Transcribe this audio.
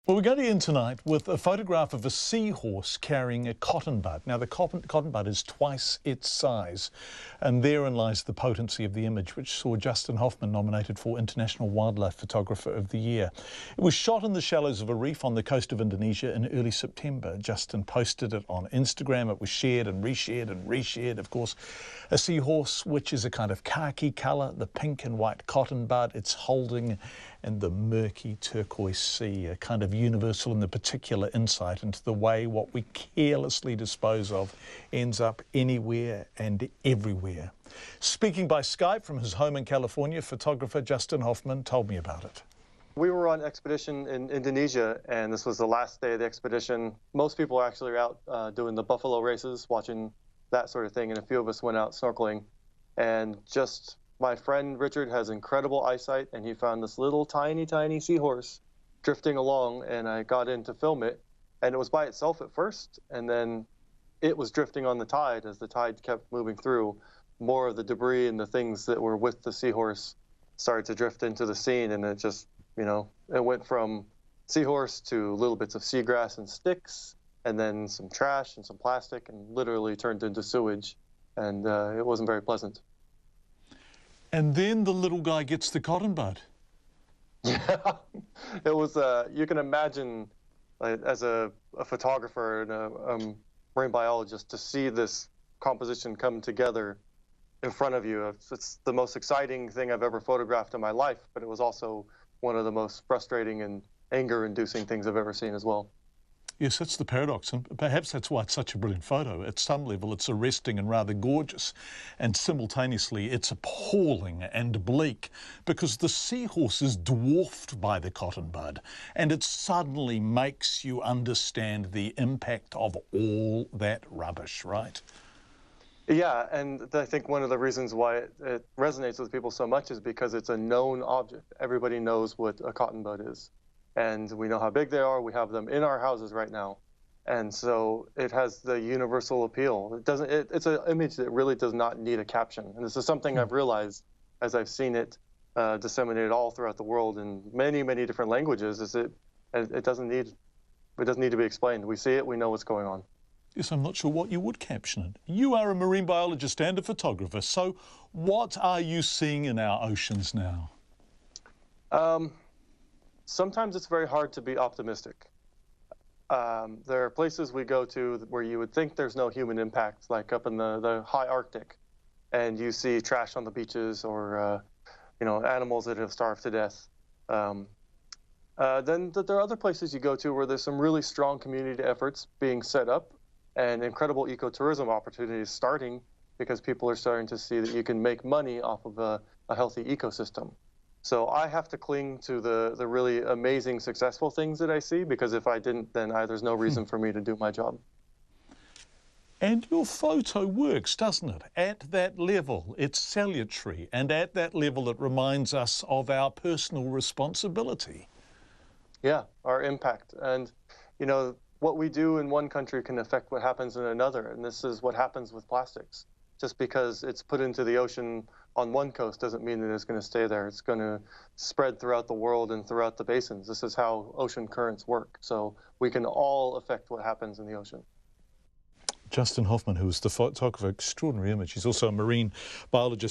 Well, we're going to end tonight with a photograph of a seahorse carrying a cotton bud. Now, the cotton bud is twice its size, and therein lies the potency of the image, which saw Justin Hofman nominated for International Wildlife Photographer of the Year. It was shot in the shallows of a reef on the coast of Indonesia in early September. Justin posted it on Instagram. It was shared and reshared and reshared. Of course, a seahorse, which is a kind of khaki colour, the pink and white cotton bud it's holding, and the murky turquoise sea, a kind of universal and the particular insight into the way what we carelessly dispose of ends up anywhere and everywhere. Speaking by Skype from his home in California, photographer Justin Hofman told me about it. We were on expedition in Indonesia, and this was the last day of the expedition. Most people are actually out doing the buffalo races, watching that sort of thing, and a few of us went out snorkeling. And just my friend Richard has incredible eyesight, and he found this little tiny seahorse drifting along, and I got in to film it, and it was by itself at first, and then it was drifting on the tide. As the tide kept moving through, more of the debris and the things that were with the seahorse started to drift into the scene, and it just, it went from seahorse to little bits of seagrass and sticks, and then some trash and some plastic, and literally turned into sewage, and it wasn't very pleasant. And then the little guy gets the cotton bud. Yeah, it was, you can imagine, as a photographer and a marine biologist, to see this composition come together in front of you. It's the most exciting thing I've ever photographed in my life, but it was also one of the most frustrating and anger-inducing things I've ever seen as well. Yes, that's the paradox, and perhaps that's why it's such a brilliant photo. At some level, it's arresting and rather gorgeous, and simultaneously, it's appalling and bleak, because the seahorse is dwarfed by the cotton bud, and it suddenly makes you understand the impact of all that rubbish, right? Yeah, and I think one of the reasons why it resonates with people so much is because it's a known object. Everybody knows what a cotton bud is. And we know how big they are. We have them in our houses right now. And so it has the universal appeal. It's an image that really does not need a caption. And this is something I've realized as I've seen it disseminated all throughout the world in many different languages, is it doesn't need to be explained. We see it, we know what's going on. Yes, I'm not sure what you would caption it. You are a marine biologist and a photographer, so what are you seeing in our oceans now? Sometimes it's very hard to be optimistic. There are places we go to where you would think there's no human impact, like up in the high Arctic, and you see trash on the beaches or animals that have starved to death. Then there are other places you go to where there's some really strong community efforts being set up and incredible ecotourism opportunities starting, because people are starting to see that you can make money off of a healthy ecosystem. So I have to cling to the really amazing, successful things that I see, because if I didn't, then there's no reason for me to do my job. And your photo works, doesn't it? At that level, it's salutary, and at that level, it reminds us of our personal responsibility. Yeah, our impact. And, what we do in one country can affect what happens in another, and this is what happens with plastics. Just because it's put into the ocean on one coast doesn't mean that it's going to stay there. It's going to spread throughout the world and throughout the basins. This is how ocean currents work. So we can all affect what happens in the ocean. Justin Hofman, who is the photographer, extraordinary image. He's also a marine biologist.